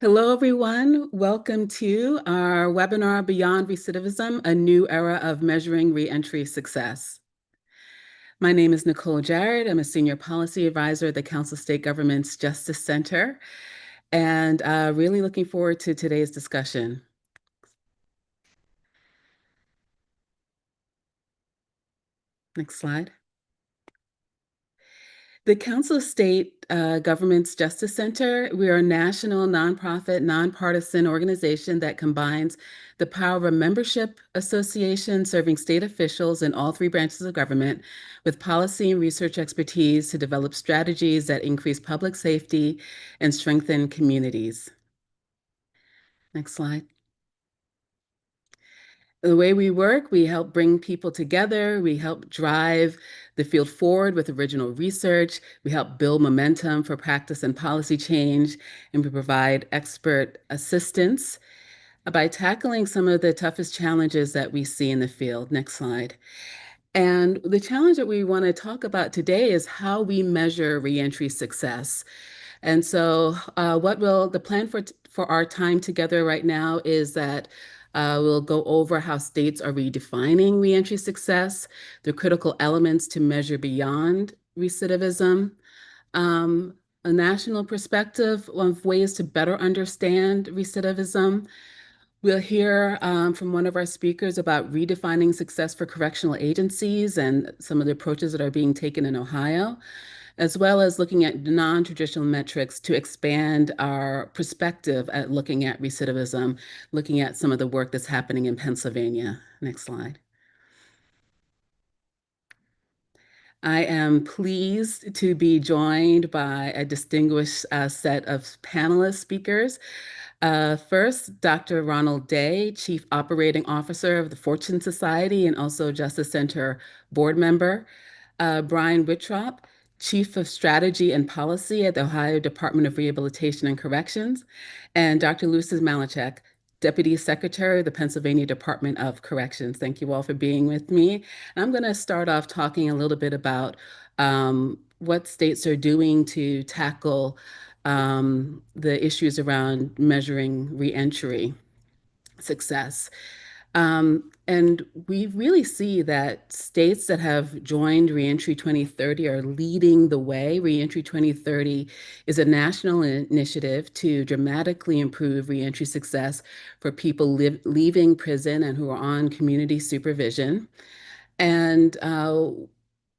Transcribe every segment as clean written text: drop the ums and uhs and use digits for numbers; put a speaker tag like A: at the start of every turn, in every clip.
A: Hello, everyone. Welcome to our webinar, Beyond Recidivism, a New Era of Measuring Reentry Success. My name is Nicole Jarrett. I'm a Senior Policy Advisor at the Council State Government's Justice Center, and really looking forward to today's discussion. Next slide. The Council State Government's Justice Center, we are a national, nonprofit, nonpartisan organization that combines the power of a membership association serving state officials in all three branches of government with policy and research expertise to develop strategies that increase public safety and strengthen communities. Next slide. The way we work, we help bring people together. We help drive the field forward with original research. We help build momentum for practice and policy change, and we provide expert assistance by tackling some of the toughest challenges that we see in the field. Next slide. And the challenge that we want to talk about today is how we measure reentry success. And so, the plan for our time together right now is that we'll go over how states are redefining reentry success, the critical elements to measure beyond recidivism, a national perspective of ways to better understand recidivism. We'll hear from one of our speakers about redefining success for correctional agencies and some of the approaches that are being taken in Ohio, as well as looking at non-traditional metrics to expand our perspective at looking at recidivism, looking at some of the work that's happening in Pennsylvania. Next slide. I am pleased to be joined by a distinguished set of panelist speakers. First, Dr. Ronald Day, Chief Operating Officer of the Fortune Society and also Justice Center board member. Brian Wittrop, Chief of Strategy and Policy at the Ohio Department of Rehabilitation and Corrections. And Dr. Lucis Malachek, Deputy Secretary of the Pennsylvania Department of Corrections. Thank you all for being with me. And I'm going to start off talking a little bit about what states are doing to tackle the issues around measuring reentry success. And we really see that states that have joined Reentry 2030 are leading the way. Reentry 2030 is a national initiative to dramatically improve reentry success for people leaving prison and who are on community supervision. And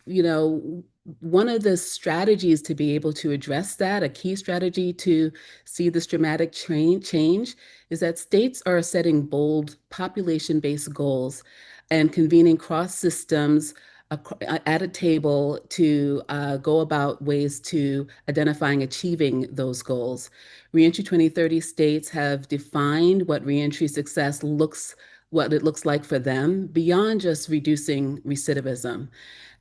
A: you know, one of the strategies to be able to address that, a key strategy to see this dramatic change, is that states are setting bold population-based goals and convening cross systems at a table to go about ways to identifying achieving those goals. Reentry 2030 states have defined what reentry success what it looks like for them beyond just reducing recidivism.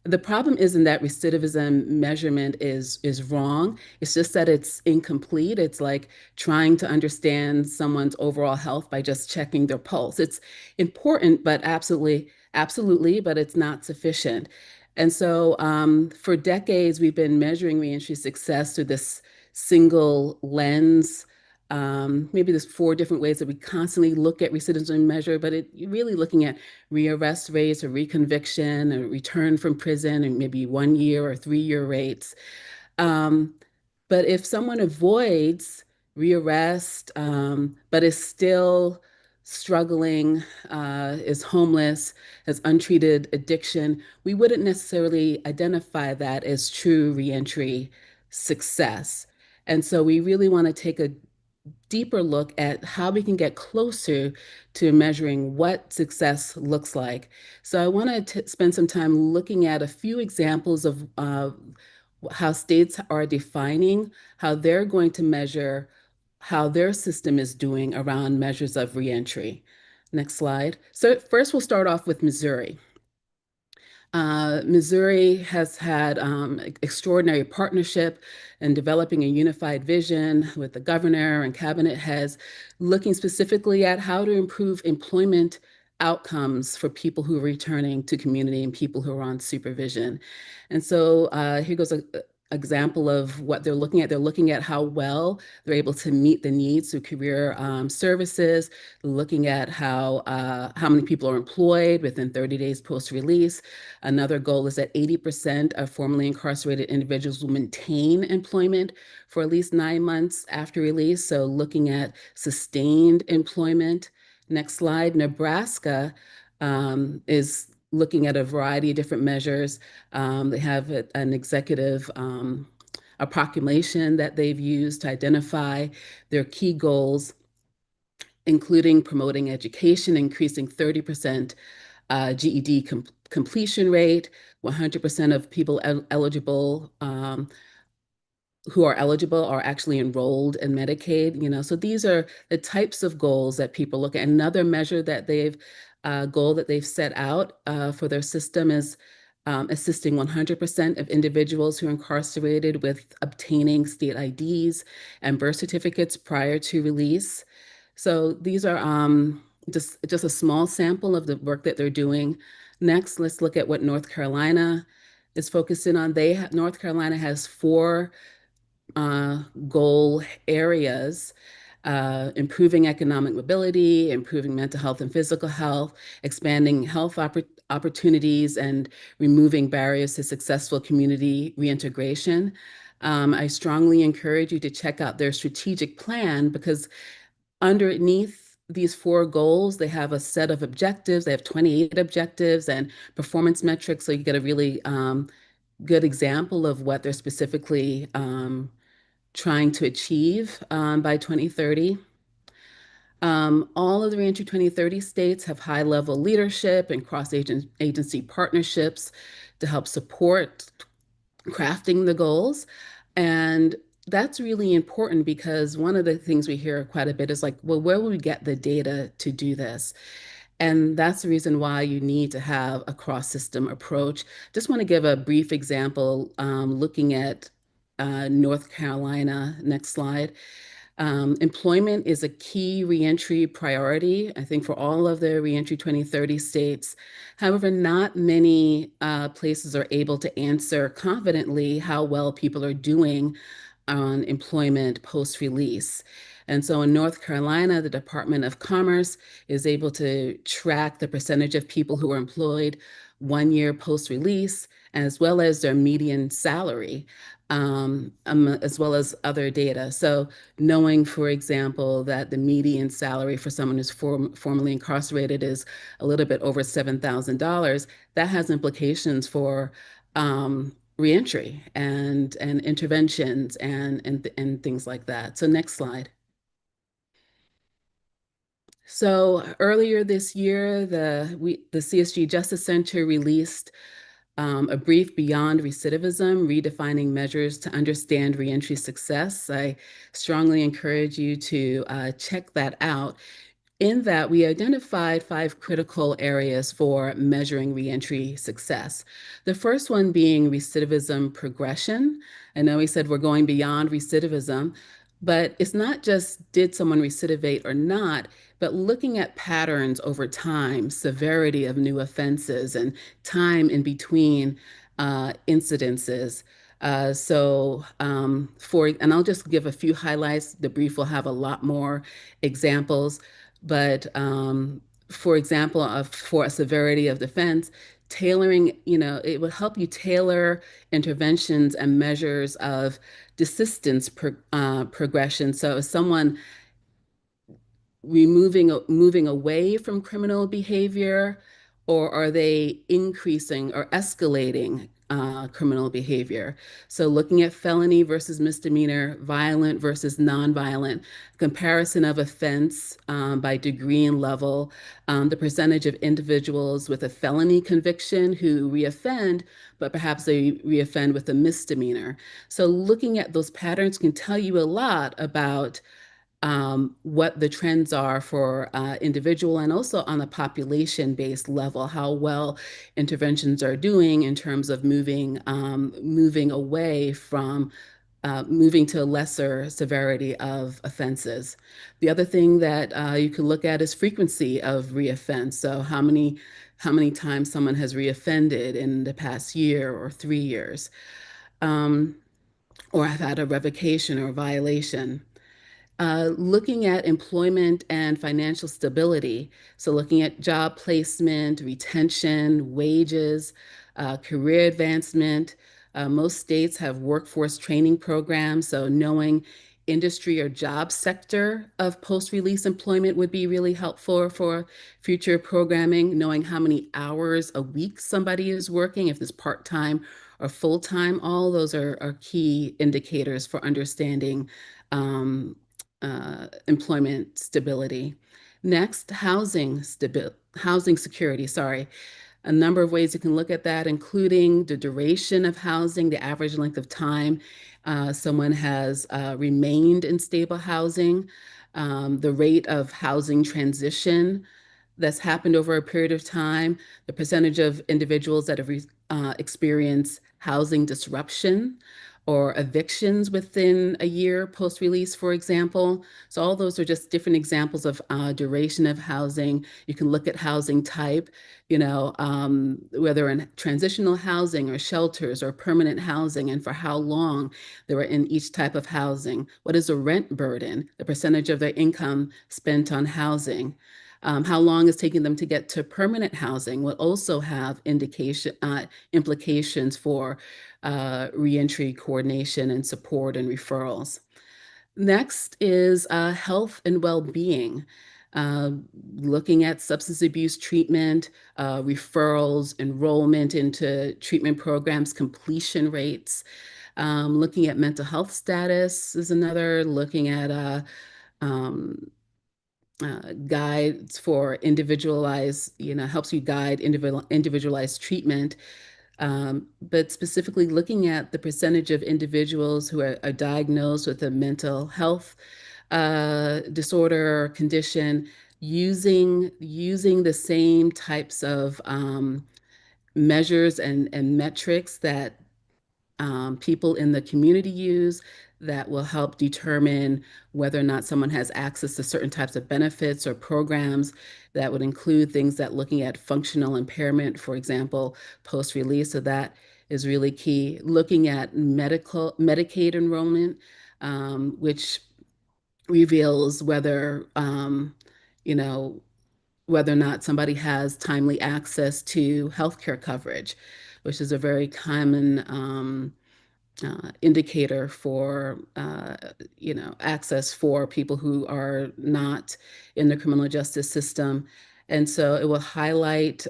A: The problem isn't that recidivism measurement is wrong. It's just that it's incomplete. It's like trying to understand someone's overall health by just checking their pulse. It's important, but absolutely, but it's not sufficient. And so for decades, we've been measuring reentry success through this single lens. Maybe there's four different ways that we constantly look at recidivism measure, but you're really looking at rearrest rates or reconviction or return from prison and maybe 1 year or 3 year rates. Um, but if someone avoids rearrest, but is still struggling, is homeless, has untreated addiction, we wouldn't necessarily identify that as true reentry success. And so we really want to take a deeper look at how we can get closer to measuring what success looks like. So I want to spend some time looking at a few examples of how states are defining how they're going to measure how their system is doing around measures of reentry. Next slide. So first we'll start off with Missouri. Missouri has had extraordinary partnership in developing a unified vision with the governor and cabinet heads, looking specifically at how to improve employment outcomes for people who are returning to community and people who are on supervision. And so here goes example of what they're looking at. They're looking at how well they're able to meet the needs through career services, looking at how many people are employed within 30 days post-release. Another goal is that 80% of formerly incarcerated individuals will maintain employment for at least 9 months after release. So looking at sustained employment. Next slide. Nebraska is looking at a variety of different measures. They have an executive a proclamation that they've used to identify their key goals, including promoting education, increasing 30% GED completion rate, 100% of people eligible who are eligible are actually enrolled in Medicaid, so these are the types of goals that people look at. Another measure that they've goal that they've set out for their system is assisting 100% of individuals who are incarcerated with obtaining state IDs and birth certificates prior to release. So these are just a small sample of the work that they're doing. Next, let's look at what North Carolina is focusing on. North Carolina has four goal areas: improving economic mobility, improving mental health and physical health, expanding health opportunities, and removing barriers to successful community reintegration. I strongly encourage you to check out their strategic plan, because underneath these four goals, they have a set of objectives. They have 28 objectives and performance metrics, so you get a really good example of what they're specifically trying to achieve by 2030. All of the Reentry 2030 states have high-level leadership and cross-agency partnerships to help support crafting the goals. And that's really important, because one of the things we hear quite a bit is like, well, where will we get the data to do this? And that's the reason why you need to have a cross-system approach. Just want to give a brief example, looking at North Carolina. Next slide. Employment is a key reentry priority, I think, for all of the Reentry 2030 states. However, not many places are able to answer confidently how well people are doing on employment post-release. And so in North Carolina, the Department of Commerce is able to track the percentage of people who are employed 1 year post-release, as well as their median salary, as well as other data. So knowing, for example, that the median salary for someone who's formerly incarcerated is a little bit over $7,000, that has implications for reentry and interventions and things like that. So next slide. So earlier this year, the CSG Justice Center released a brief Beyond Recidivism, Redefining Measures to Understand Reentry Success. I strongly encourage you to check that out. In that, we identified 5 critical areas for measuring reentry success. The first one being recidivism progression. I know we said we're going beyond recidivism, but it's not just did someone recidivate or not, but looking at patterns over time, severity of new offenses, and time in between incidences. And I'll just give a few highlights. The brief will have a lot more examples. But for example, for a severity of defense, tailoring, it will help you tailor interventions and measures of desistance progression. So if someone moving away from criminal behavior, or are they increasing or escalating criminal behavior? So looking at felony versus misdemeanor, violent versus nonviolent, comparison of offense by degree and level, the percentage of individuals with a felony conviction who reoffend, but perhaps they reoffend with a misdemeanor. So looking at those patterns can tell you a lot about what the trends are for individual, and also on a population-based level, how well interventions are doing in terms of moving away from moving to a lesser severity of offenses. The other thing that you can look at is frequency of reoffense. So how many times someone has reoffended in the past year or 3 years. or have had a revocation or a violation. Looking at employment and financial stability. So, looking at job placement, retention, wages, career advancement. Most states have workforce training programs. So, knowing industry or job sector of post release employment would be really helpful for future programming. Knowing how many hours a week somebody is working, if it's part time or full time, all those are key indicators for understanding. Employment stability. Next, housing security, sorry. A number of ways you can look at that, including the duration of housing, the average length of time someone has remained in stable housing, the rate of housing transition that's happened over a period of time, the percentage of individuals that have experienced housing disruption or evictions within a year post-release, for example. So all those are just different examples of duration of housing. You can look at housing type, whether in transitional housing or shelters or permanent housing, and for how long they were in each type of housing. What is the rent burden, the percentage of their income spent on housing? How long it's taking them to get to permanent housing will also have implications for reentry coordination and support and referrals. Next is health and well-being. Uh, Looking at substance abuse treatment, referrals, enrollment into treatment programs, completion rates. Looking at mental health status is another. Looking at um, guides for individualized, helps you guide individualized treatment. But specifically looking at the percentage of individuals who are diagnosed with a mental health disorder or condition using the same types of measures and metrics that people in the community use that will help determine whether or not someone has access to certain types of benefits or programs that would include things that looking at functional impairment, for example, post-release. So that is really key. Looking at Medicaid enrollment, which reveals you know, whether or not somebody has timely access to healthcare coverage, which is a very common indicator for access for people who are not in the criminal justice system. And so it will highlight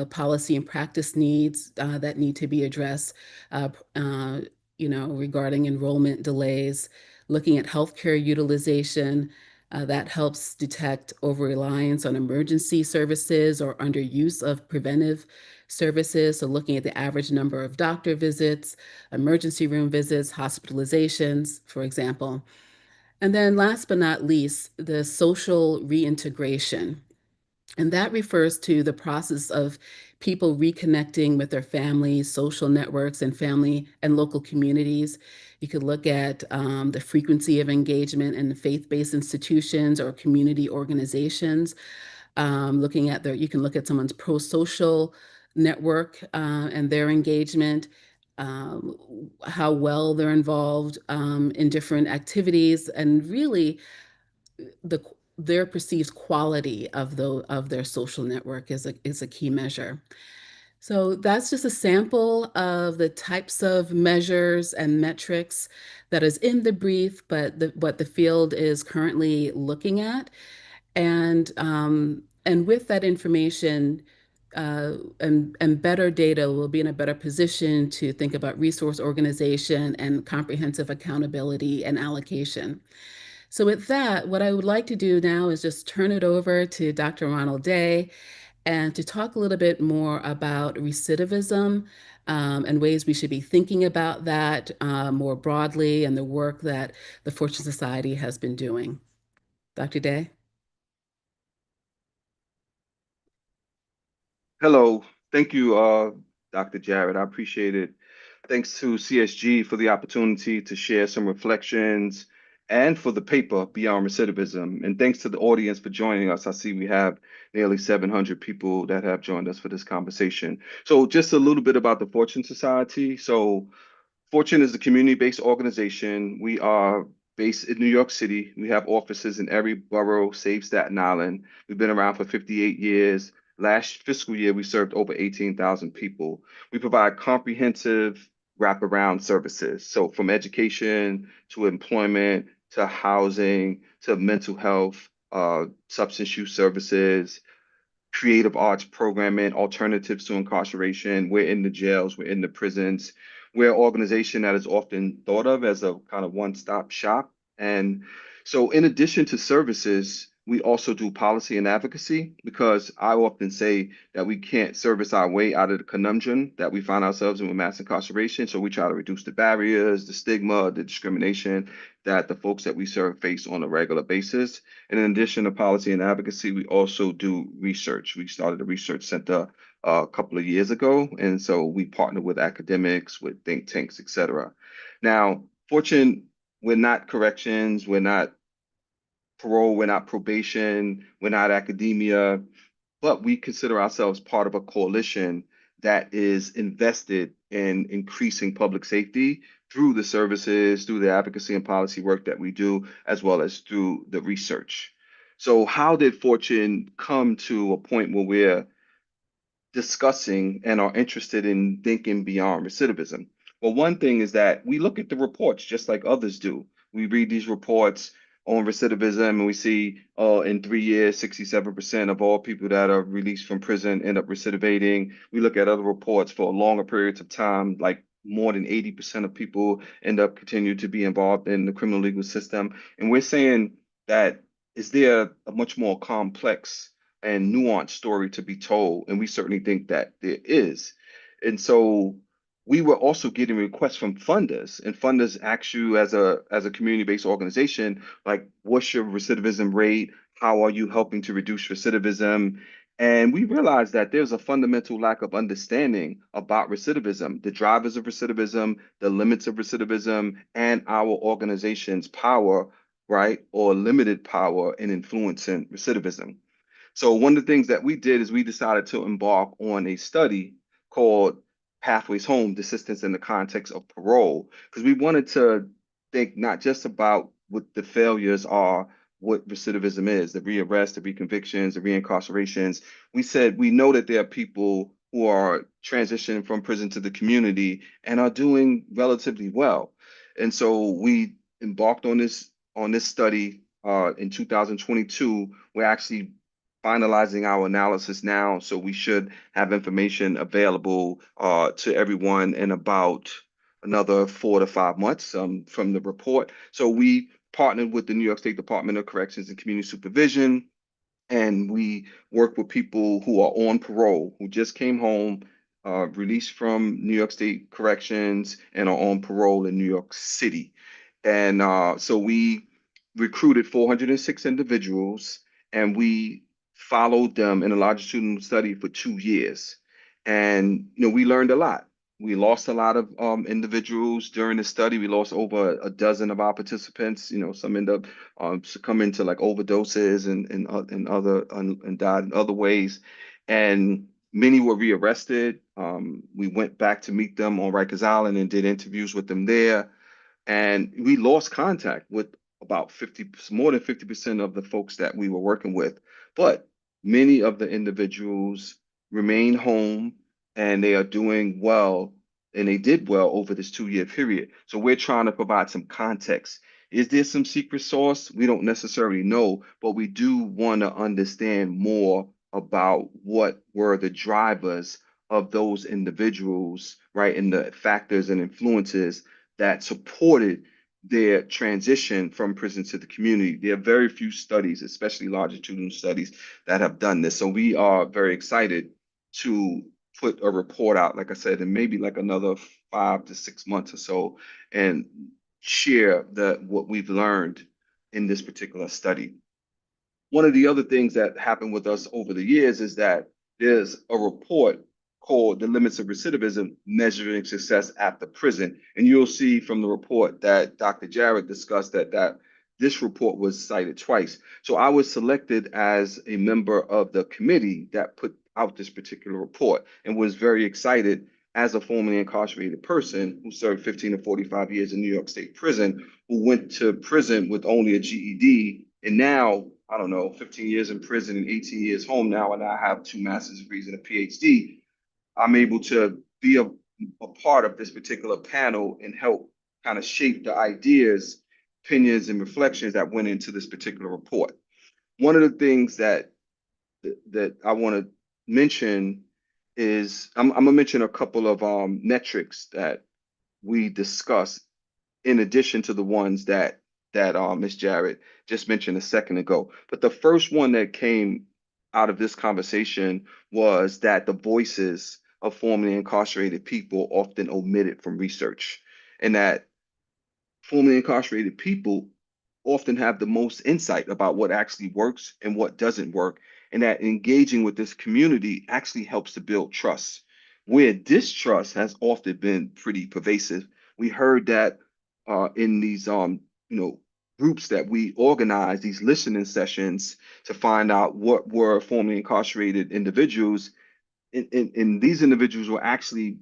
A: policy and practice needs that need to be addressed, uh, uh, regarding enrollment delays, looking at healthcare utilization. That helps detect over-reliance on emergency services or underuse of preventive services. So looking at the average number of doctor visits, emergency room visits, hospitalizations, for example. And then last but not least, the social reintegration. And that refers to the process of people reconnecting with their families, social networks, and family and local communities. You could look at the frequency of engagement in faith-based institutions or community organizations. You can look at someone's pro-social network and their engagement, how well they're involved in different activities, and really the their perceived quality of their social network is a key measure. So that's just a sample of the types of measures and metrics that is in the brief, but what the field is currently looking at. And with that information and better data, we'll be in a better position to think about resource organization and comprehensive accountability and allocation. So with that, what I would like to do now is just turn it over to Dr. Ronald Day and to talk a little bit more about recidivism and ways we should be thinking about that more broadly and the work that the Fortune Society has been doing. Dr. Day?
B: Hello. Thank you, Dr. Jarrett. I appreciate it. Thanks to CSG for the opportunity to share some reflections and for the paper Beyond Recidivism. And thanks to the audience for joining us. I see we have nearly 700 people that have joined us for this conversation. So just a little bit about the Fortune Society. So Fortune is a community-based organization. We are based in New York City. We have offices in every borough save Staten Island. We've been around for 58 years. Last fiscal year, we served over 18,000 people. We provide comprehensive wraparound services. So from education to employment to housing to mental health, substance use services, creative arts programming, alternatives to incarceration. We're in the jails, we're in the prisons. We're an organization that is often thought of as a kind of one-stop shop. And so, in addition to services, we also do policy and advocacy because I often say that we can't service our way out of the conundrum that we find ourselves in with mass incarceration. So we try to reduce the barriers, the stigma, the discrimination that the folks that we serve face on a regular basis. And in addition to policy and advocacy, we also do research. We started a research center a couple of years ago, and so we partner with academics, with think tanks, et cetera. Now, Fortune, we're not corrections, we're not parole, we're not probation, we're not academia, but we consider ourselves part of a coalition that is invested in increasing public safety through the services, through the advocacy and policy work that we do, as well as through the research. So, how did Fortune come to a point where we're discussing and are interested in thinking beyond recidivism? Well, one thing is that we look at the reports just like others do. We read these reports on recidivism and we see, in 3 years, 67% of all people that are released from prison end up recidivating. We look at other reports for longer periods of time, like more than 80% of people end up continue to be involved in the criminal legal system. And we're saying that is there a much more complex and nuanced story to be told. And we certainly think that there is. And so we were also getting requests from funders, and funders ask you as a community-based organization, like, what's your recidivism rate? How are you helping to reduce recidivism? And we realized that there's a fundamental lack of understanding about recidivism, the drivers of recidivism, the limits of recidivism, and our organization's power, right, or limited power in influencing recidivism. So one of the things that we did is we decided to embark on a study called Pathways Home, Desistance in the Context of Parole, because we wanted to think not just about what the failures are, what recidivism is, the rearrest, the reconvictions, the reincarcerations. We said we know that there are people who are transitioning from prison to the community and are doing relatively well. And so we embarked on this study in 2022. We're actually finalizing our analysis now, so we should have information available to everyone in about another 4 to 5 months from the report. So we partnered with the New York State Department of Corrections and Community Supervision, and we work with people who are on parole, who just came home, released from New York State Corrections, and are on parole in New York City. And so we recruited 406 individuals, and we followed them in a longitudinal study for 2 years. And we learned a lot. We lost a lot of individuals during the study. We lost over a dozen of our participants. Some end up succumbing to like overdoses and other and died in other ways. And many were rearrested. We went back to meet them on Rikers Island and did interviews with them there. And we lost contact with about 50, more than 50% of the folks that we were working with. But many of the individuals remain home and they are doing well, and they did well over this 2 year period. So we're trying to provide some context. Is there some secret sauce? We don't necessarily know, but we do want to understand more about what were the drivers of those individuals, right? And the factors and influences that supported their transition from prison to the community. There are very few studies, especially longitudinal studies, that have done this. So we are very excited to put a report out, like I said, in maybe like another 5 to 6 months or so, and share what we've learned in this particular study. One of the other things that happened with us over the years is that there's a report called The Limits of Recidivism Measuring Success After Prison. And you'll see from the report that Dr. Jarrett discussed that this report was cited twice. So I was selected as a member of the committee that put out this particular report and was very excited as a formerly incarcerated person who served 15 to 45 years in New York State prison, who went to prison with only a GED, and now, I don't know, 15 years in prison and 18 years home now, and I have two master's degrees and a PhD. I'm able to be a part of this particular panel and help kind of shape the ideas, opinions, and reflections that went into this particular report. One of the things that I want to mention is I'm gonna mention a couple of metrics that we discussed in addition to the ones that Ms. Jarrett just mentioned a second ago. But the first one that came out of this conversation was that the voices of formerly incarcerated people often omitted from research, and that formerly incarcerated people often have the most insight about what actually works and what doesn't work, and that engaging with this community actually helps to build trust. Where distrust has often been pretty pervasive, we heard that in these you know groups that we organize, these listening sessions to find out what were formerly incarcerated individuals, and these individuals were actually,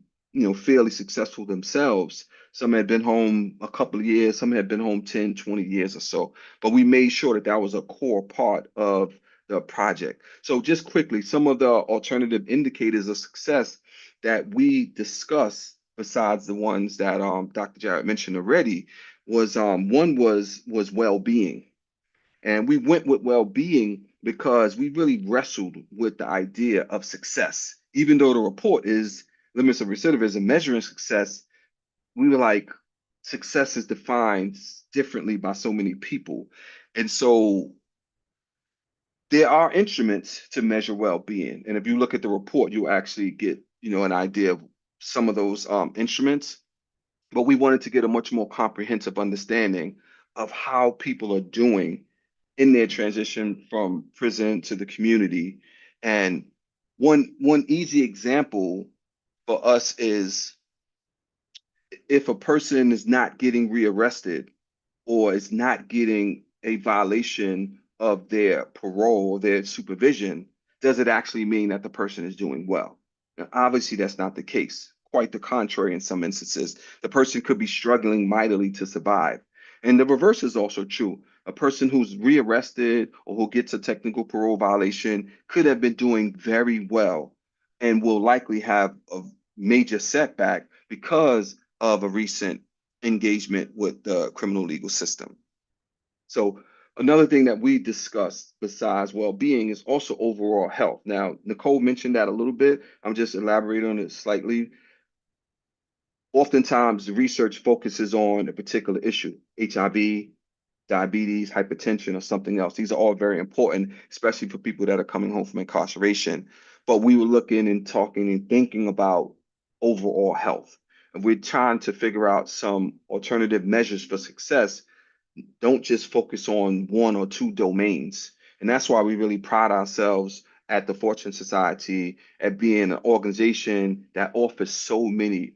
B: fairly successful themselves. Some had been home a couple of years, some had been home 10, 20 years or so. But we made sure that that was a core part of the project. So just quickly, some of the alternative indicators of success that we discussed, besides the ones that Dr. Jarrett mentioned already, was one was well-being. And we went with well-being because we really wrestled with the idea of success. Even though the report is limits of recidivism measuring success, we were like, success is defined differently by so many people. And so there are instruments to measure well-being. And if you look at the report, you actually get, an idea of some of those instruments. But we wanted to get a much more comprehensive understanding of how people are doing in their transition from prison to the community. And one easy example for us is if a person is not getting rearrested or is not getting a violation of their parole or their supervision, does it actually mean that the person is doing well? Now, obviously, that's not the case. Quite the contrary, in some instances, the person could be struggling mightily to survive. And the reverse is also true. A person who's rearrested or who gets a technical parole violation could have been doing very well and will likely have a major setback because of a recent engagement with the criminal legal system. So another thing that we discussed besides well-being is also overall health. Now, Nicole mentioned that a little bit. I'm just elaborating on it slightly. Oftentimes, the research focuses on a particular issue, HIV, diabetes, hypertension, or something else. These are all very important, especially for people that are coming home from incarceration. But we were looking and talking and thinking about overall health. And we're trying to figure out some alternative measures for success. Don't just focus on one or two domains. And that's why we really pride ourselves at the Fortune Society at being an organization that offers so many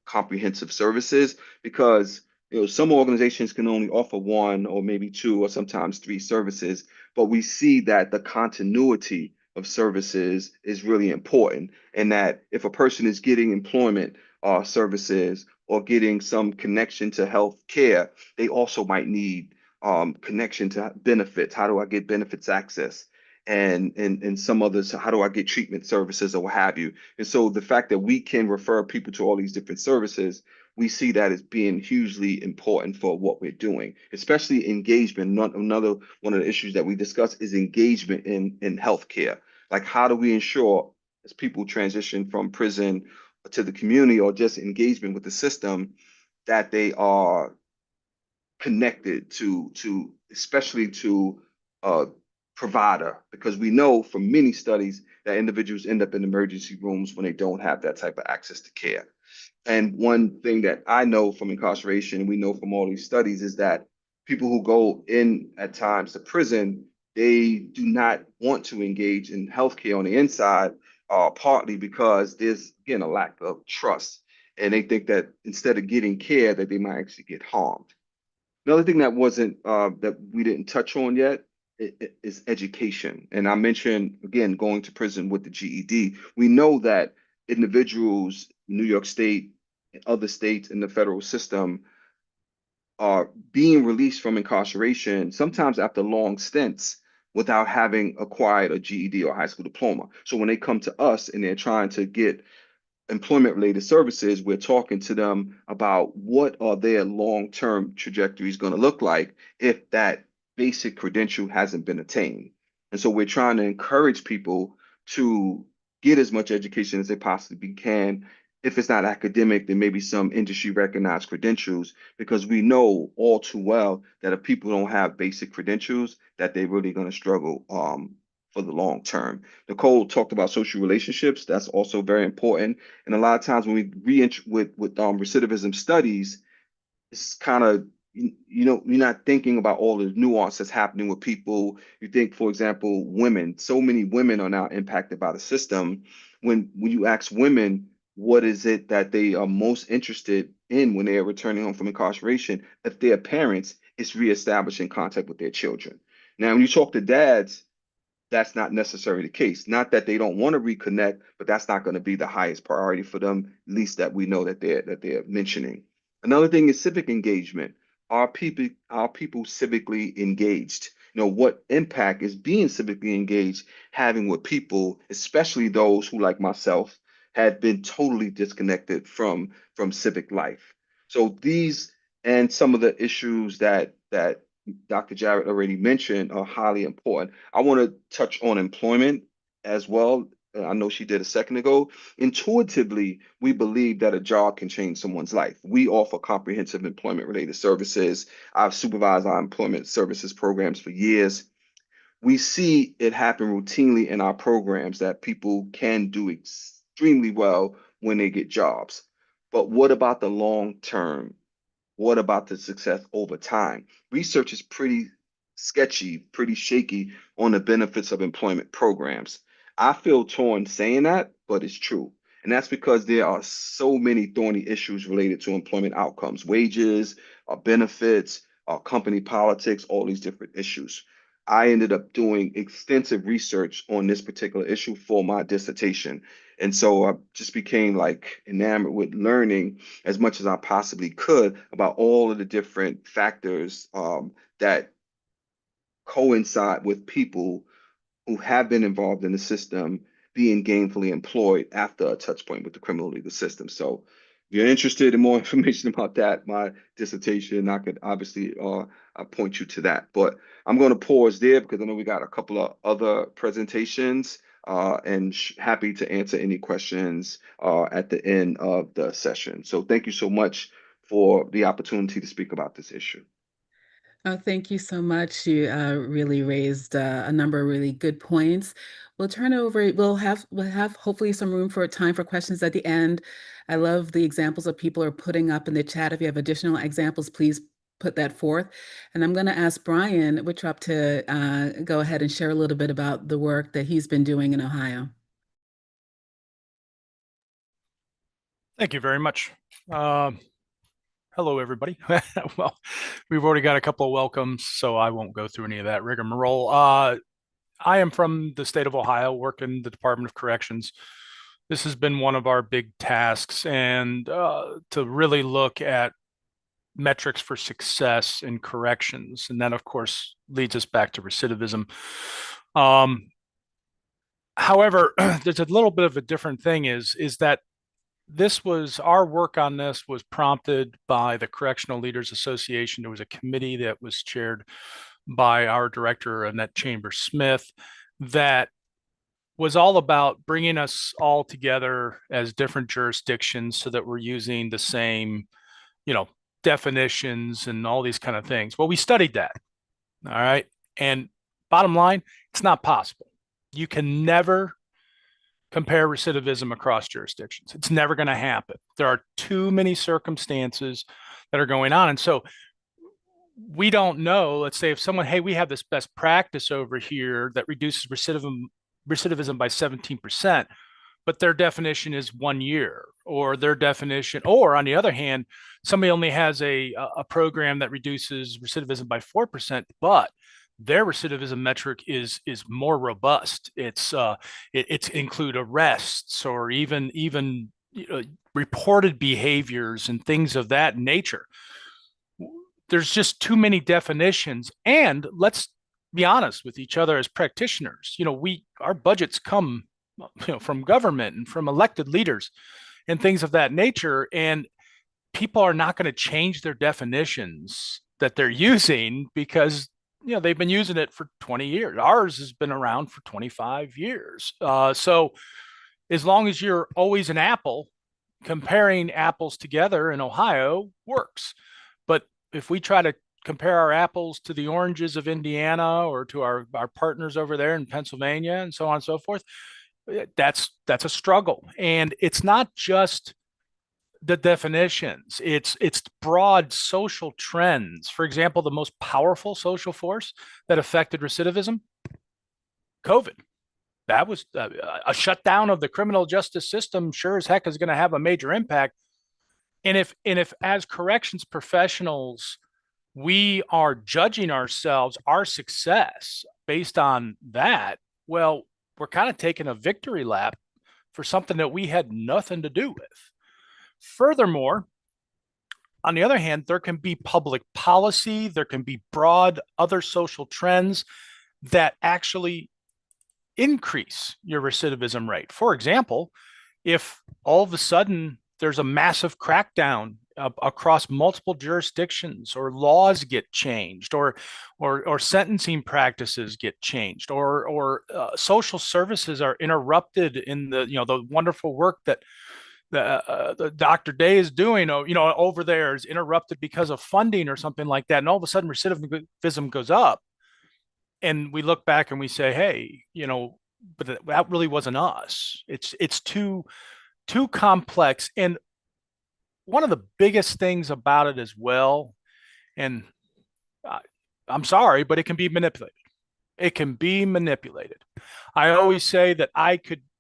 B: comprehensive services, because some organizations can only offer one or maybe two or sometimes three services, but we see that the continuity of services is really important, and that if a person is getting employment services or getting some connection to health care, they also might need connection to benefits. How do I get benefits access? And some others, how do I get treatment services or what have you? And so the fact that we can refer people to all these different services, we see that as being hugely important for what we're doing, especially engagement. Another one of the issues that we discuss is engagement in healthcare. Like, how do we ensure as people transition from prison to the community or just engagement with the system, that they are connected to especially to a provider, because we know from many studies that individuals end up in emergency rooms when they don't have that type of access to care. And one thing that I know from incarceration, and we know from all these studies, is that people who go in at times to prison, they do not want to engage in healthcare on the inside, partly because there's, again, a lack of trust. And they think that instead of getting care, that they might actually get harmed. Another thing that wasn't that we didn't touch on yet is education. And I mentioned again going to prison with the GED. We know that individuals, New York State, and other states in the federal system are being released from incarceration, sometimes after long stints, without having acquired a GED or high school diploma. So when they come to us and they're trying to get employment related services, we're talking to them about what are their long-term trajectories going to look like if that basic credential hasn't been attained. And so we're trying to encourage people to get as much education as they possibly can. If it's not academic, then maybe some industry recognized credentials, because we know all too well that if people don't have basic credentials, that they're really going to struggle for the long term. Nicole talked about social relationships. That's also very important. And a lot of times when we re with recidivism studies, it's kind of you're not thinking about all the nuance that's happening with people. You think, for example, women. So many women are now impacted by the system. When you ask women what is it that they are most interested in when they are returning home from incarceration, if they're parents, it's reestablishing contact with their children. Now, when you talk to dads, that's not necessarily the case. Not that they don't want to reconnect, but that's not going to be the highest priority for them, at least that we know that they're mentioning. Another thing is civic engagement. Are people civically engaged? What impact is being civically engaged having with people, especially those who, like myself, had been totally disconnected from civic life. So these and some of the issues that Dr. Jarrett already mentioned are highly important. I want to touch on employment as well. I know she did a second ago. Intuitively, we believe that a job can change someone's life. We offer comprehensive employment related services. I've supervised our employment services programs for years. We see it happen routinely in our programs that people can do extremely well when they get jobs. But what about the long term? What about the success over time? Research is pretty sketchy, pretty shaky on the benefits of employment programs. I feel torn saying that, but it's true. And that's because there are so many thorny issues related to employment outcomes, wages, benefits, company politics, all these different issues. I ended up doing extensive research on this particular issue for my dissertation. And so I just became like enamored with learning as much as I possibly could about all of the different factors that coincide with people who have been involved in the system being gainfully employed after a touch point with the criminal legal system. So if you're interested in more information about that, my dissertation, I could obviously point you to that. But I'm going to pause there because I know we got a couple of other presentations and happy to answer any questions at the end of the session. So thank you so much for the opportunity to speak about this issue.
A: Oh, thank you so much. You really raised a number of really good points. We'll turn over. We'll have hopefully some room for time for questions at the end. I love the examples that people are putting up in the chat. If you have additional examples, please put that forth. And I'm going to ask Brian Wittrup to go ahead and share a little bit about the work that he's been doing in Ohio.
C: Thank you very much. Hello, everybody. Well, we've already got a couple of welcomes, so I won't go through any of that rigmarole. I am from the state of Ohio, work in the Department of Corrections. This has been one of our big tasks, and to really look at metrics for success in corrections. And that, of course, leads us back to recidivism. However, there's a little bit of a different thing is that this was our work on this was prompted by the Correctional Leaders Association. There was a committee that was chaired by our director, Annette Chambers Smith, that was all about bringing us all together as different jurisdictions so that we're using the same, definitions and all these kind of things. Well, we studied that. All right. And bottom line, it's not possible. You can never compare recidivism across jurisdictions. It's never going to happen. There are too many circumstances that are going on. And so we don't know, let's say if someone, hey, we have this best practice over here that reduces recidivism by 17%, but their definition is 1 year, or their definition, or on the other hand, somebody only has a program that reduces recidivism by 4%, but their recidivism metric is more robust. It's include arrests or even reported behaviors and things of that nature. There's just too many definitions. And let's be honest with each other as practitioners. Our budgets come from government and from elected leaders and things of that nature. And people are not going to change their definitions that they're using because they've been using it for 20 years. Ours has been around for 25 years. So as long as you're always an apple, comparing apples together in Ohio works. But if we try to compare our apples to the oranges of Indiana or to our partners over there in Pennsylvania and so on and so forth, that's a struggle. And it's not just the definitions, it's broad social trends. For example, the most powerful social force that affected recidivism, COVID. That was a shutdown of the criminal justice system. Sure as heck is going to have a major impact. And if as corrections professionals we are judging ourselves, our success based on that, well, we're kind of taking a victory lap for something that we had nothing to do with. Furthermore, on the other hand, there can be public policy, there can be broad other social trends that actually increase your recidivism rate. For example, if all of a sudden there's a massive crackdown across multiple jurisdictions, or laws get changed, or sentencing practices get changed, or social services are interrupted in the wonderful work that the Dr. Day is doing, over there is interrupted because of funding or something like that, and all of a sudden recidivism goes up, and we look back and we say, hey, but that really wasn't us. It's too complex. And one of the biggest things about it as well, and I'm sorry, but it can be manipulated. It can be manipulated. I always say that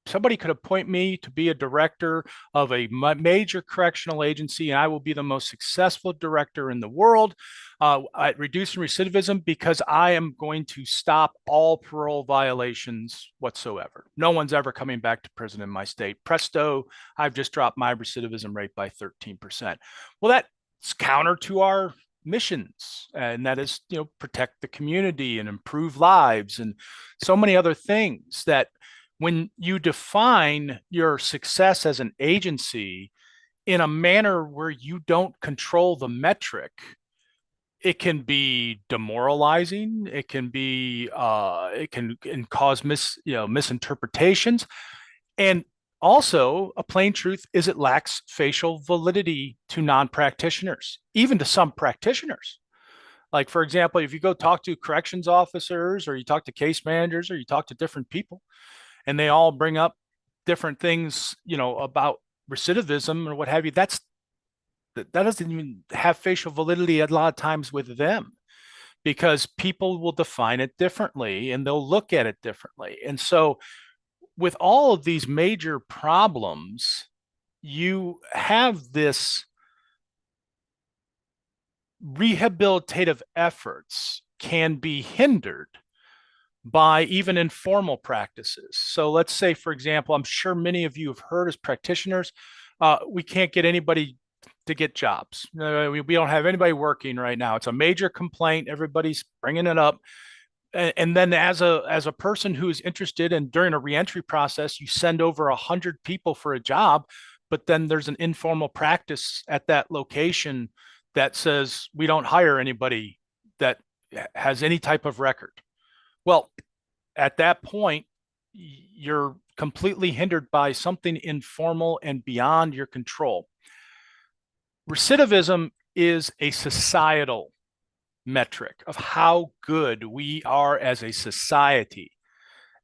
C: somebody could appoint me to be a director of a major correctional agency, and I will be the most successful director in the world at reducing recidivism because I am going to stop all parole violations whatsoever. No one's ever coming back to prison in my state. Presto, I've just dropped my recidivism rate by 13%. Well, that's counter to our missions, and that is, protect the community and improve lives and so many other things that when you define your success as an agency in a manner where you don't control the metric, it can be demoralizing. It can be it can cause misinterpretations, and also a plain truth is it lacks facial validity to non-practitioners, even to some practitioners. Like, for example, if you go talk to corrections officers, or you talk to case managers, or you talk to different people, and they all bring up different things, about recidivism or what have you, that doesn't even have facial validity a lot of times with them, because people will define it differently and they'll look at it differently. And so with all of these major problems, you have this rehabilitative efforts can be hindered by even informal practices. So let's say, for example, I'm sure many of you have heard as practitioners, we can't get anybody to get jobs. We don't have anybody working right now. It's a major complaint. Everybody's bringing it up. And then as a person who is interested, and during a reentry process, you send over 100 people for a job, but then there's an informal practice at that location that says we don't hire anybody that has any type of record. Well, at that point, you're completely hindered by something informal and beyond your control. Recidivism is a societal metric of how good we are as a society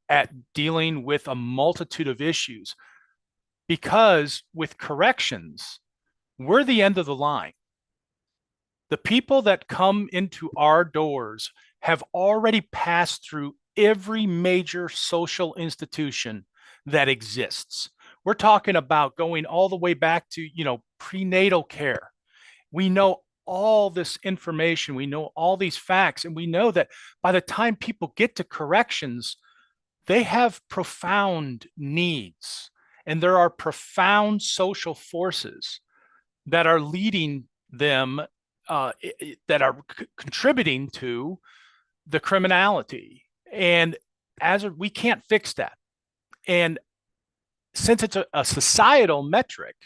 C: at dealing with a multitude of issues, because with corrections, we're the end of the line. The people that come into our doors have already passed through every major social institution that exists. We're talking about going all the way back to, prenatal care. We know all this information, we know all these facts, and we know that by the time people get to corrections, they have profound needs, and there are profound social forces that are leading them, that are contributing to the criminality. And we can't fix that. And since it's a societal metric,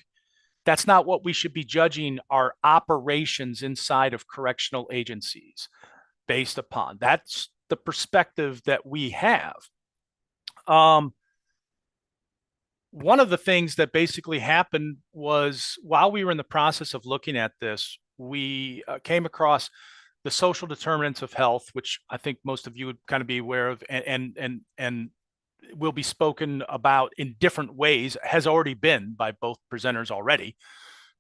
C: that's not what we should be judging our operations inside of correctional agencies based upon. That's the perspective that we have. One of the things that basically happened was while we were in the process of looking at this, we came across the social determinants of health, which I think most of you would kind of be aware of, and will be spoken about in different ways, has already been by both presenters already,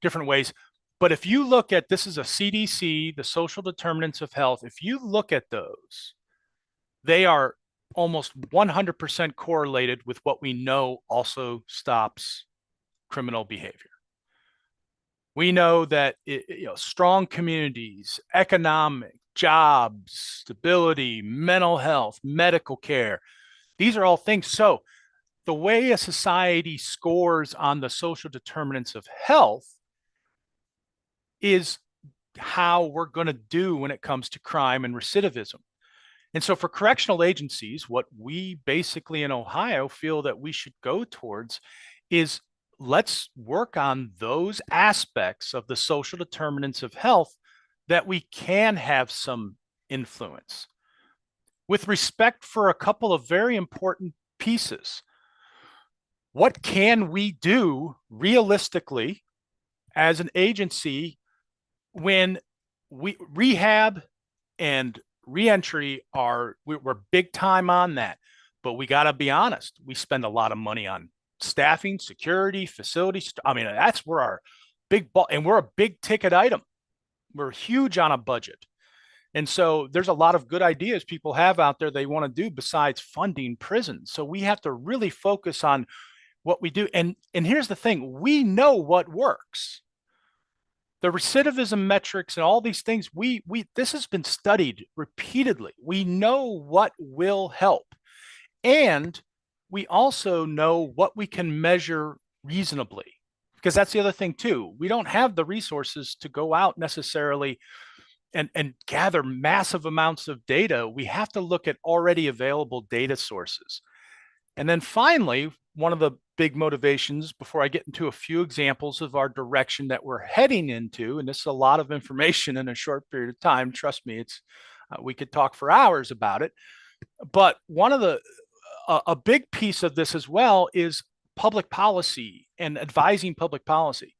C: different ways. But if you look at, this is a CDC, the social determinants of health, if you look at those, they are almost 100% correlated with what we know also stops criminal behavior. We know that strong communities, economic, jobs, stability, mental health, medical care, these are all things. So the way a society scores on the social determinants of health is how we're going to do when it comes to crime and recidivism. And so for correctional agencies, what we basically in Ohio feel that we should go towards is, let's work on those aspects of the social determinants of health that we can have some influence, with respect for a couple of very important pieces. What can we do realistically as an agency when rehab and reentry we're big time on that, but we got to be honest, we spend a lot of money on staffing, security, facilities. I mean, that's where our and we're a big ticket item. We're huge on a budget. And so there's a lot of good ideas people have out there they want to do besides funding prisons. So we have to really focus on what we do. And here's the thing, we know what works. The recidivism metrics and all these things, this has been studied repeatedly. We know what will help. And we also know what we can measure reasonably, because that's the other thing too. We don't have the resources to go out necessarily and gather massive amounts of data. We have to look at already available data sources. And then finally, one of the big motivations, before I get into a few examples of our direction that we're heading into, and this is a lot of information in a short period of time, trust me, we could talk for hours about it. But one of a big piece of this as well is public policy and advising public policy.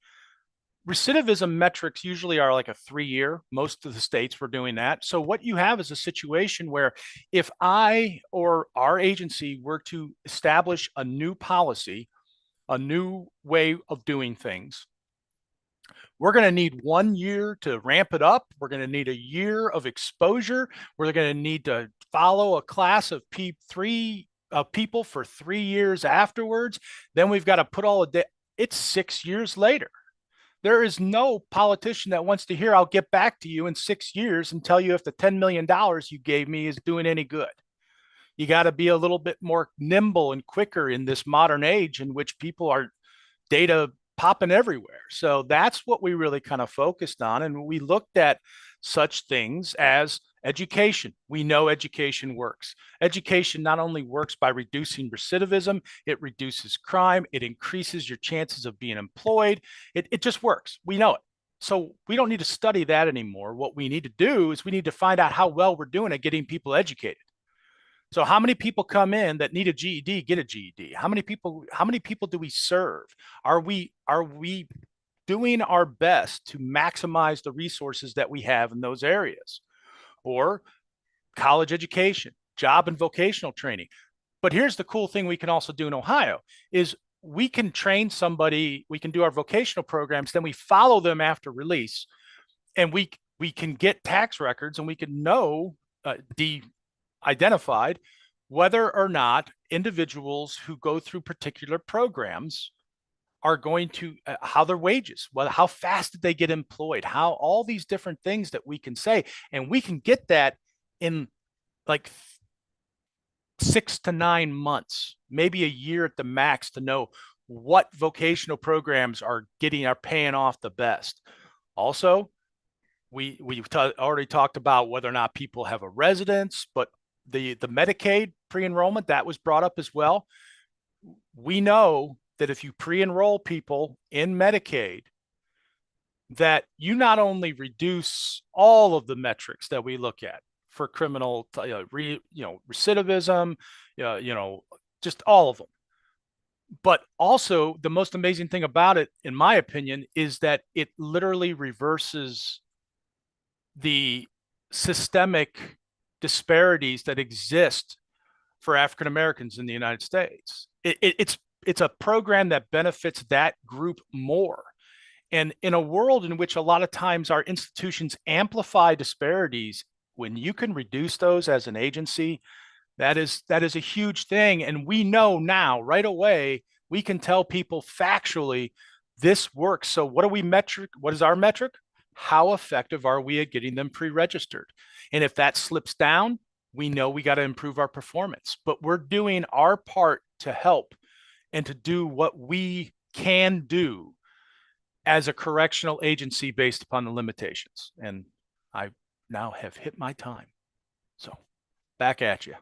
C: Recidivism metrics usually are like a 3-year. Most of the states were doing that. So what you have is a situation where if I or our agency were to establish a new policy, a new way of doing things, we're going to need 1 year to ramp it up. We're going to need a year of exposure. We're going to need to follow a class of people for 3 years afterwards. Then we've got to put all of that. It's 6 years later. There is no politician that wants to hear, I'll get back to you in 6 years and tell you if the $10 million you gave me is doing any good. You got to be a little bit more nimble and quicker in this modern age in which people are data popping everywhere. So that's what we really kind of focused on. And we looked at such things as education. We know education works. Education not only works by reducing recidivism, it reduces crime, it increases your chances of being employed. It just works. We know it. So we don't need to study that anymore. What we need to do is we need to find out how well we're doing at getting people educated. So how many people come in that need a GED, get a GED? How many people do we serve? Are we doing our best to maximize the resources that we have in those areas? Or college education, job and vocational training. But here's the cool thing we can also do in Ohio is we can train somebody, we can do our vocational programs, then we follow them after release, and we can get tax records and we can know identified whether or not individuals who go through particular programs are going to how their wages, well, how fast did they get employed, how all these different things that we can say, and we can get that in like 6 to 9 months, maybe a year at the max, to know what vocational programs are paying off the best. Also, we've already talked about whether or not people have a residence, but the Medicaid pre-enrollment, that was brought up as well. We know that if you pre-enroll people in Medicaid, that you not only reduce all of the metrics that we look at for criminal, recidivism, just all of them. But also, the most amazing thing about it, in my opinion, is that it literally reverses the systemic disparities that exist for African Americans in the United States. It's a program that benefits that group more. And in a world in which a lot of times our institutions amplify disparities, when you can reduce those as an agency, that is a huge thing. And we know now right away, we can tell people factually this works. So what is our metric? How effective are we at getting them pre-registered? And if that slips down, we know we got to improve our performance. But we're doing our part to help and to do what we can do as a correctional agency based upon the limitations. And I now have hit my time. So back at you.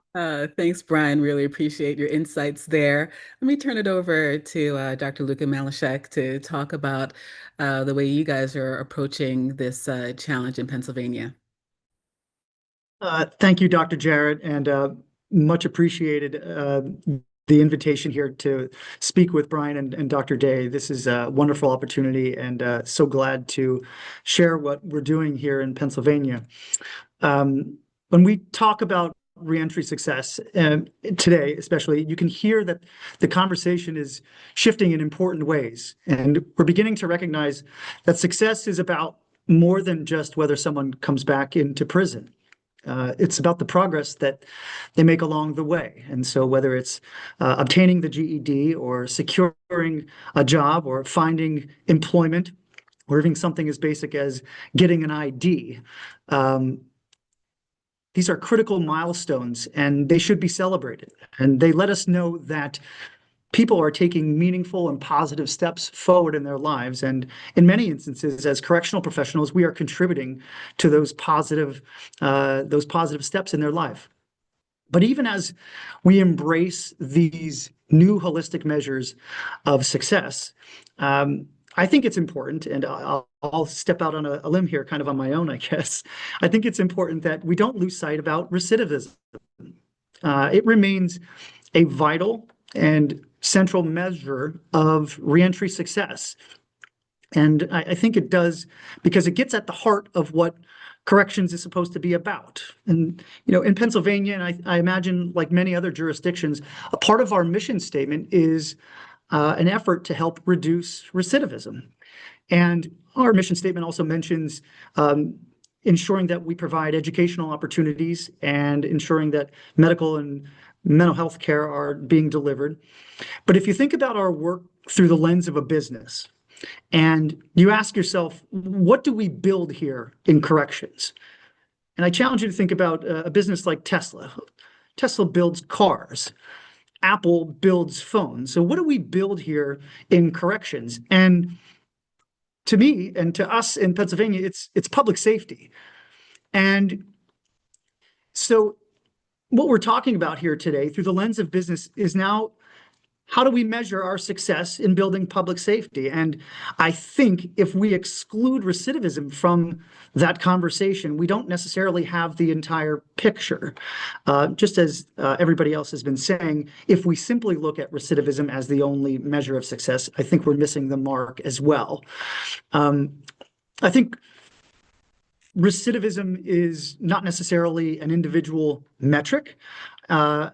A: Thanks, Brian. Really appreciate your insights there. Let me turn it over to Dr. Luka Malashek to talk about the way you guys are approaching this challenge in Pennsylvania.
D: Thank you, Dr. Jarrett, and much appreciated the invitation here to speak with Brian and Dr. Day. This is a wonderful opportunity, and so glad to share what we're doing here in Pennsylvania. When we talk about reentry success today, especially, you can hear that the conversation is shifting in important ways, and we're beginning to recognize that success is about more than just whether someone comes back into prison. It's about the progress that they make along the way. And so whether it's obtaining the GED or securing a job or finding employment or even something as basic as getting an ID, these are critical milestones and they should be celebrated. And they let us know that people are taking meaningful and positive steps forward in their lives. And in many instances, as correctional professionals, we are contributing to those positive steps in their life. But even as we embrace these new holistic measures of success, I think it's important, and I'll step out on a limb here, kind of on my own, I guess. I think it's important that we don't lose sight about recidivism. It remains a vital and central measure of reentry success. And I think it does because it gets at the heart of what corrections is supposed to be about. And, in Pennsylvania, and I imagine like many other jurisdictions, a part of our mission statement is an effort to help reduce recidivism. And our mission statement also mentions ensuring that we provide educational opportunities and ensuring that medical and mental health care are being delivered. But if you think about our work through the lens of a business, and you ask yourself, what do we build here in corrections? And I challenge you to think about a business like Tesla. Tesla builds cars. Apple builds phones. So what do we build here in corrections? And to me and to us in Pennsylvania, it's public safety. And so what we're talking about here today through the lens of business is now, how do we measure our success in building public safety? And I think if we exclude recidivism from that conversation, we don't necessarily have the entire picture. Just as everybody else has been saying, if we simply look at recidivism as the only measure of success, I think we're missing the mark as well. I think recidivism is not necessarily an individual metric. I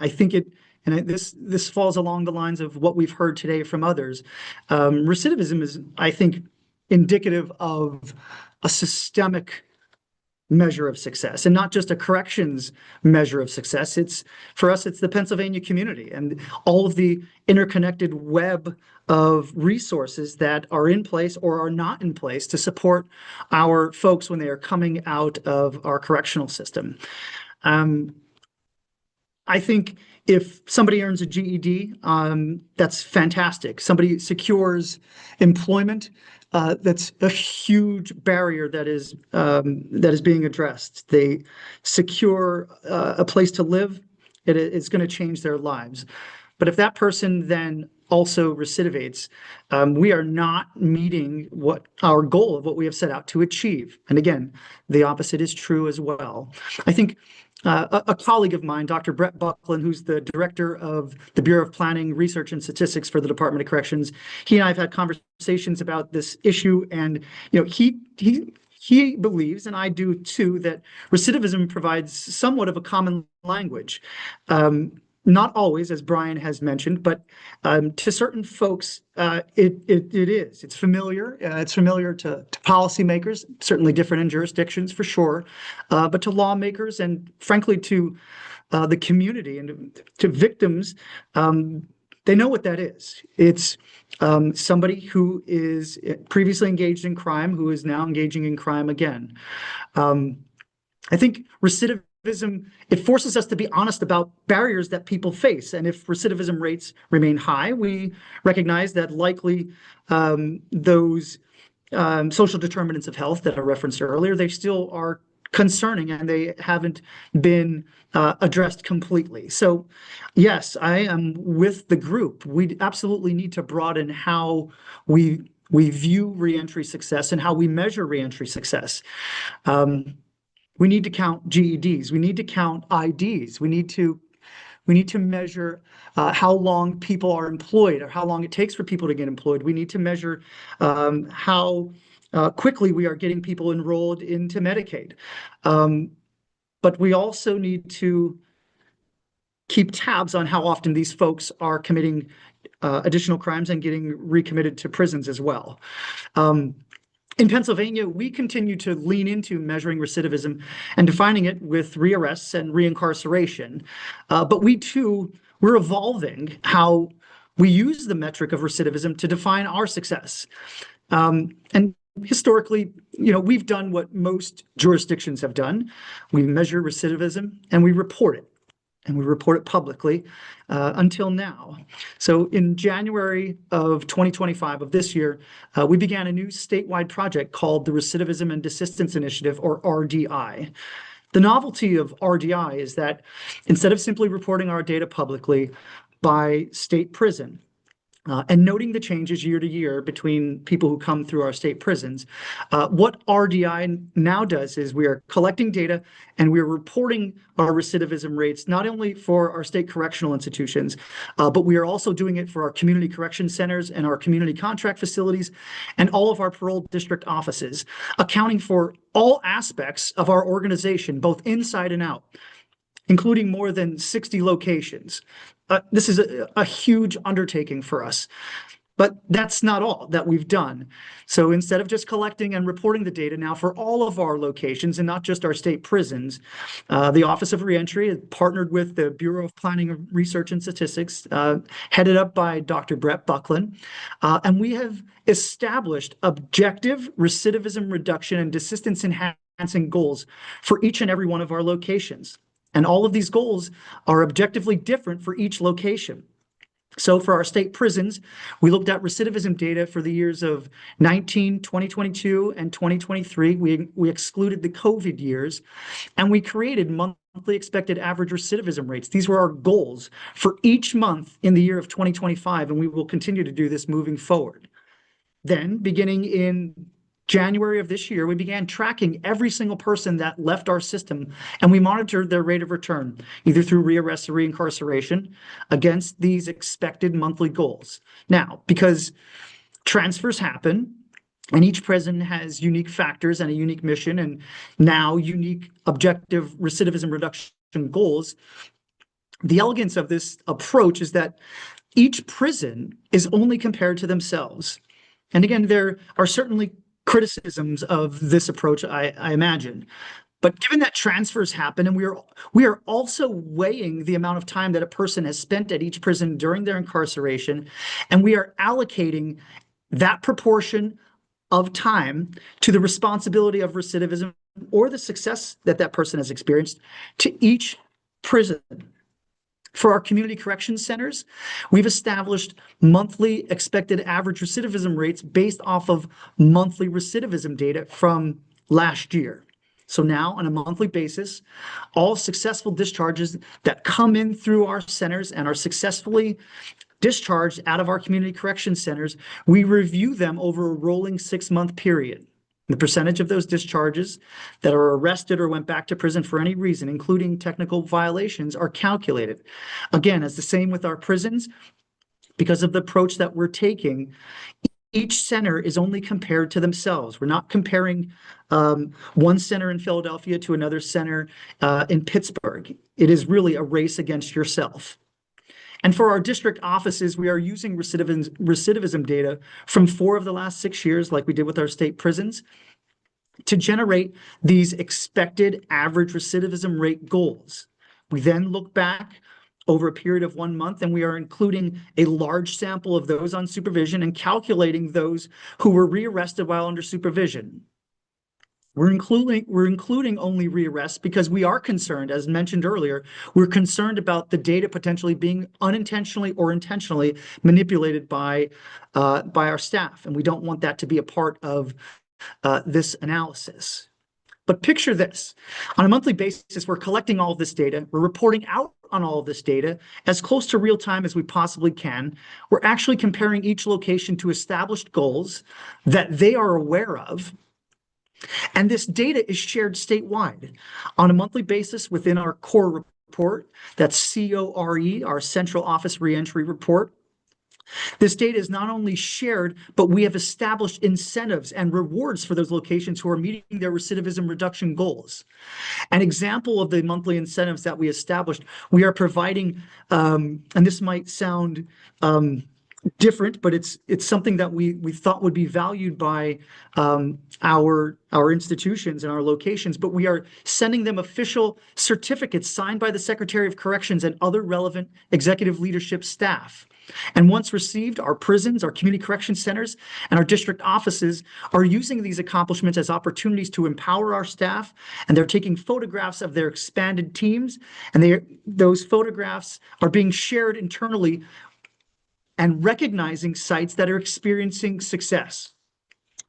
D: think this falls along the lines of what we've heard today from others. Recidivism is, I think, indicative of a systemic measure of success, and not just a corrections measure of success. For us, it's the Pennsylvania community and all of the interconnected web of resources that are in place or are not in place to support our folks when they are coming out of our correctional system. I think if somebody earns a GED, that's fantastic. Somebody secures employment, that's a huge barrier that is being addressed. They secure a place to live. It's going to change their lives. But if that person then also recidivates, we are not meeting what our goal of what we have set out to achieve. And again, the opposite is true as well. I think a colleague of mine, Dr. Brett Buckland, who's the director of the Bureau of Planning, Research, and Statistics for the Department of Corrections, he and I have had conversations about this issue, and he believes, and I do too, that recidivism provides somewhat of a common language. Not always, as Brian has mentioned, but to certain folks, it is. It's familiar. It's familiar to policymakers, certainly different in jurisdictions for sure, but to lawmakers and frankly to the community and to victims, they know what that is. It's somebody who is previously engaged in crime who is now engaging in crime again. I think recidivism, it forces us to be honest about barriers that people face. And if recidivism rates remain high, we recognize that likely those social determinants of health that I referenced earlier, they still are concerning and they haven't been addressed completely. So yes, I am with the group. We absolutely need to broaden how we view reentry success and how we measure reentry success. We need to count GEDs. We need to count IDs. We need to measure how long people are employed or how long it takes for people to get employed. We need to measure how quickly we are getting people enrolled into Medicaid. But we also need to keep tabs on how often these folks are committing additional crimes and getting recommitted to prisons as well. In Pennsylvania, we continue to lean into measuring recidivism and defining it with rearrests and reincarceration. But we're evolving how we use the metric of recidivism to define our success. And historically, we've done what most jurisdictions have done. We measure recidivism and we report it. And we report it publicly until now. So in January of 2025 of this year, we began a new statewide project called the Recidivism and Desistance Initiative, or RDI. The novelty of RDI is that instead of simply reporting our data publicly by state prison, and noting the changes year to year between people who come through our state prisons, what RDI now does is we are collecting data and we are reporting our recidivism rates, not only for our state correctional institutions, but we are also doing it for our community correction centers and our community contract facilities and all of our parole district offices, accounting for all aspects of our organization, both inside and out, including more than 60 locations. This is a huge undertaking for us, but that's not all that we've done. So instead of just collecting and reporting the data now for all of our locations and not just our state prisons, the Office of Reentry has partnered with the Bureau of Planning, Research, and Statistics, headed up by Dr. Brett Buckland, and we have established objective recidivism reduction and desistance enhancing goals for each and every one of our locations. And all of these goals are objectively different for each location. So for our state prisons, we looked at recidivism data for the years of 2022, and 2023. We excluded the COVID years, and we created monthly expected average recidivism rates. These were our goals for each month in the year of 2025, and we will continue to do this moving forward. Then, beginning in January of this year, we began tracking every single person that left our system, and we monitored their rate of return, either through rearrest or reincarceration, against these expected monthly goals. Now, because transfers happen, and each prison has unique factors and a unique mission, and now unique objective recidivism reduction goals, the elegance of this approach is that each prison is only compared to themselves. And again, there are certainly criticisms of this approach, I imagine. But given that transfers happen, and we are also weighing the amount of time that a person has spent at each prison during their incarceration, and we are allocating that proportion of time to the responsibility of recidivism or the success that that person has experienced to each prison. For our community corrections centers, we've established monthly expected average recidivism rates based off of monthly recidivism data from last year. So now, on a monthly basis, all successful discharges that come in through our centers and are successfully discharged out of our community corrections centers, we review them over a rolling 6-month period. The percentage of those discharges that are arrested or went back to prison for any reason, including technical violations, are calculated. Again, as the same with our prisons, because of the approach that we're taking, each center is only compared to themselves. We're not comparing one center in Philadelphia to another center in Pittsburgh. It is really a race against yourself. And for our district offices, we are using recidivism data from 4 of the last 6 years, like we did with our state prisons, to generate these expected average recidivism rate goals. We then look back over a period of 1 month, and we are including a large sample of those on supervision and calculating those who were rearrested while under supervision. We're including only rearrests because we are concerned, as mentioned earlier, we're concerned about the data potentially being unintentionally or intentionally manipulated by our staff, and we don't want that to be a part of this analysis. But picture this. On a monthly basis, we're collecting all of this data. We're reporting out on all of this data as close to real time as we possibly can. We're actually comparing each location to established goals that they are aware of. And this data is shared statewide on a monthly basis within our core report. That's CORE, our Central Office Reentry Report. This data is not only shared, but we have established incentives and rewards for those locations who are meeting their recidivism reduction goals. An example of the monthly incentives that we established, we are providing, and this might sound different, but it's something that we thought would be valued by our institutions and our locations, but we are sending them official certificates signed by the Secretary of Corrections and other relevant executive leadership staff. And once received, our prisons, our community correction centers, and our district offices are using these accomplishments as opportunities to empower our staff, and they're taking photographs of their expanded teams, and those photographs are being shared internally and recognizing sites that are experiencing success.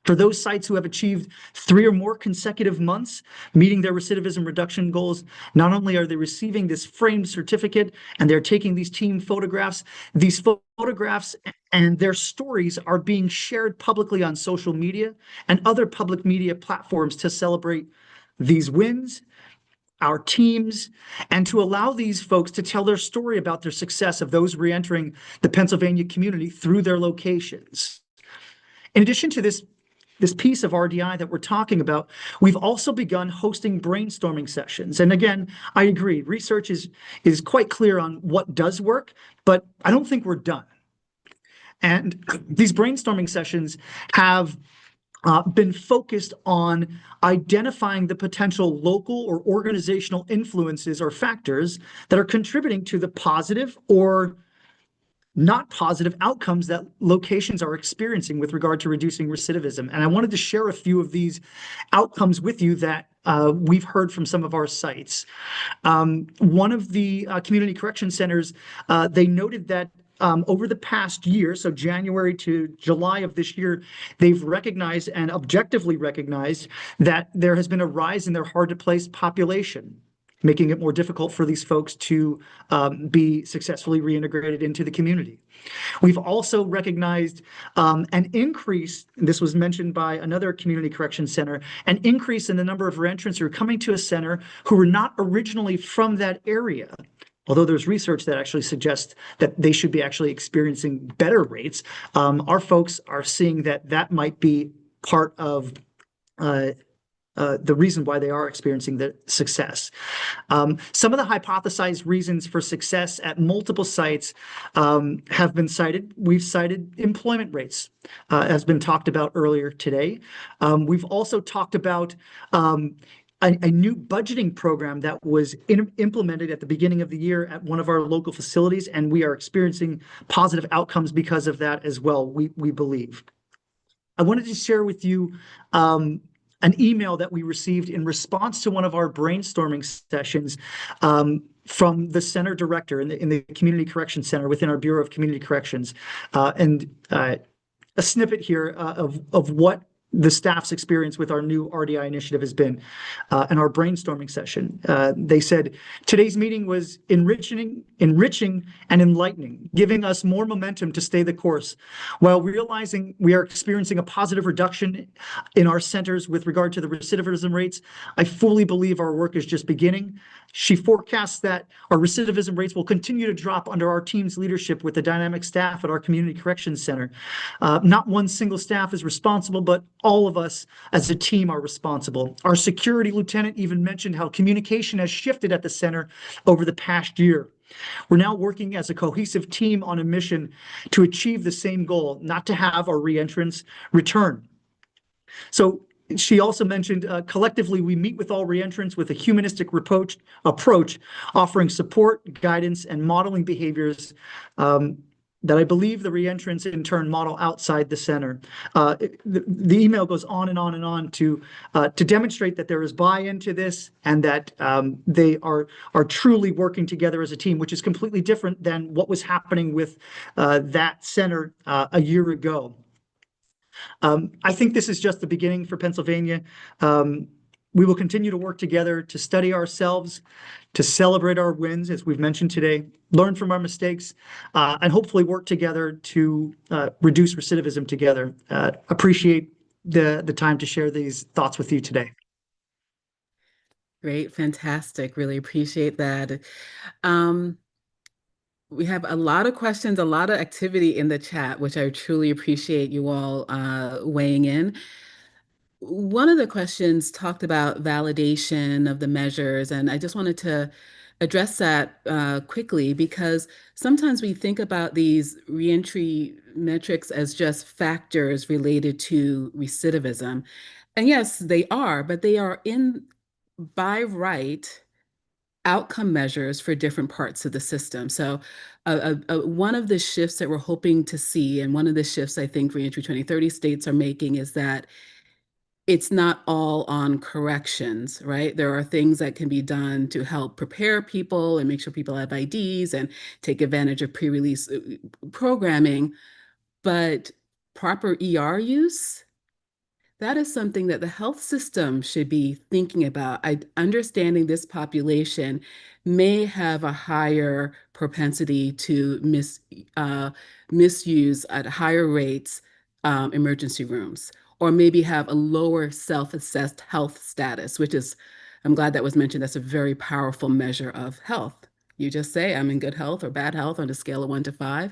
D: For those sites who have achieved 3 or more consecutive months meeting their recidivism reduction goals, not only are they receiving this framed certificate and they're taking these team photographs, these photographs and their stories are being shared publicly on social media and other public media platforms to celebrate these wins, our teams, and to allow these folks to tell their story about their success of those reentering the Pennsylvania community through their locations. In addition to this piece of RDI that we're talking about, we've also begun hosting brainstorming sessions. And again, I agree, research is quite clear on what does work, but I don't think we're done. And these brainstorming sessions have been focused on identifying the potential local or organizational influences or factors that are contributing to the positive or not positive outcomes that locations are experiencing with regard to reducing recidivism. And I wanted to share a few of these outcomes with you that we've heard from some of our sites. One of the community correction centers, they noted that over the past year, so January to July of this year, they've recognized and objectively recognized that there has been a rise in their hard-to-place population, making it more difficult for these folks to be successfully reintegrated into the community. We've also recognized an increase, and this was mentioned by another community correction center, an increase in the number of reentrants who are coming to a center who were not originally from that area. Although there's research that actually suggests that they should be actually experiencing better rates, our folks are seeing that that might be part of the reason why they are experiencing the success. Some of the hypothesized reasons for success at multiple sites have been cited. We've cited employment rates, has been talked about earlier today. We've also talked about a new budgeting program that was implemented at the beginning of the year at one of our local facilities, and we are experiencing positive outcomes because of that as well, we believe. I wanted to share with you an email that we received in response to one of our brainstorming sessions from the center director in the Community Correction Center within our Bureau of Community Corrections. And a snippet here of what the staff's experience with our new RDI initiative has been in our brainstorming session. They said, today's meeting was enriching and enlightening, giving us more momentum to stay the course. While realizing we are experiencing a positive reduction in our centers with regard to the recidivism rates, I fully believe our work is just beginning. She forecasts that our recidivism rates will continue to drop under our team's leadership with the dynamic staff at our Community Corrections Center. Not one single staff is responsible, but all of us as a team are responsible. Our security lieutenant even mentioned how communication has shifted at the center over the past year. We're now working as a cohesive team on a mission to achieve the same goal, not to have our reentrants return. So she also mentioned collectively, we meet with all reentrants with a humanistic approach, offering support, guidance, and modeling behaviors that I believe the reentrants in turn model outside the center. The email goes on and on and on to demonstrate that there is buy-in to this and that they are truly working together as a team, which is completely different than what was happening with that center a year ago. I think this is just the beginning for Pennsylvania. We will continue to work together to study ourselves, to celebrate our wins, as we've mentioned today, learn from our mistakes, and hopefully work together to reduce recidivism together. Appreciate the time to share these thoughts with you today.
A: Great, fantastic. Really appreciate that. We have a lot of questions, a lot of activity in the chat, which I truly appreciate you all weighing in. One of the questions talked about validation of the measures, and I just wanted to address that quickly because sometimes we think about these reentry metrics as just factors related to recidivism. And yes, they are, but they are in by right outcome measures for different parts of the system. So one of the shifts that we're hoping to see, and one of the shifts I think Reentry 2030 states are making is that it's not all on corrections, right? There are things that can be done to help prepare people and make sure people have IDs and take advantage of pre-release programming, but proper ER use, that is something that the health system should be thinking about. Understanding this population may have a higher propensity to misuse at higher rates emergency rooms, or maybe have a lower self-assessed health status, which is, I'm glad that was mentioned. That's a very powerful measure of health. You just say, I'm in good health or bad health on a scale of 1 to 5.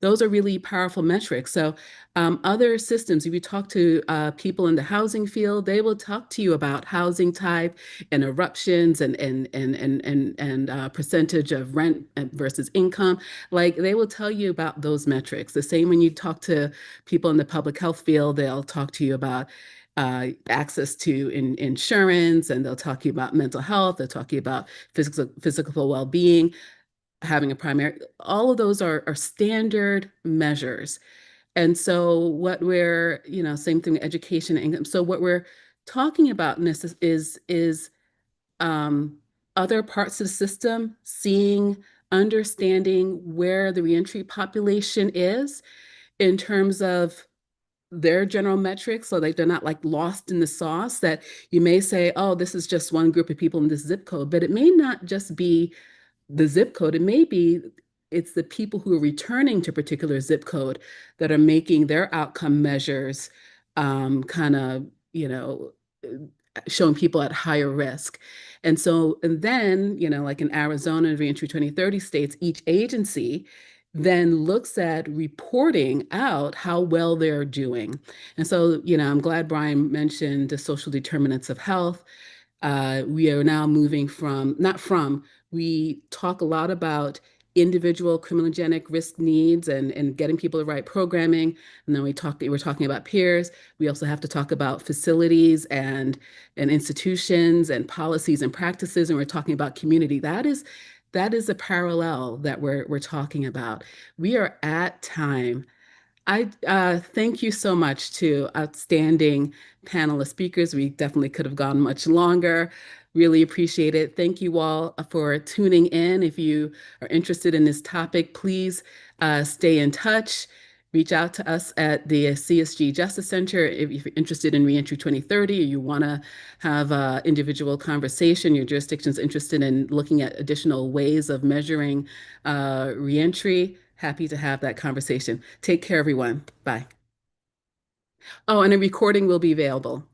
A: Those are really powerful metrics. So other systems, if you talk to people in the housing field, they will talk to you about housing type and eruptions and percentage of rent versus income. Like they will tell you about those metrics. The same when you talk to people in the public health field, they'll talk to you about access to insurance, and they'll talk to you about mental health. They'll talk to you about physical well-being, having a primary, all of those are standard measures. And so what we're, same thing, education and income. So what we're talking about in this is other parts of the system, seeing, understanding where the reentry population is in terms of their general metrics, so they're not like lost in the sauce, that you may say, oh, this is just one group of people in this zip code, but it may not just be the zip code. It may be it's the people who are returning to a particular zip code that are making their outcome measures kind of, showing people at higher risk. And so, and then, like in Arizona and Reentry 2030 states, each agency then looks at reporting out how well they're doing. And so, I'm glad Brian mentioned the social determinants of health. We are now moving we talk a lot about individual criminogenic risk needs and getting people the right programming. And then we're talking about peers. We also have to talk about facilities and institutions and policies and practices. And we're talking about community. That is a parallel that we're talking about. We are at time. I thank you so much to outstanding panelist speakers. We definitely could have gone much longer. Really appreciate it. Thank you all for tuning in. If you are interested in this topic, please stay in touch. Reach out to us at the CSG Justice Center if you're interested in Reentry 2030 or you want to have an individual conversation, your jurisdiction's interested in looking at additional ways of measuring reentry. Happy to have that conversation. Take care, everyone. Bye. Oh, and a recording will be available.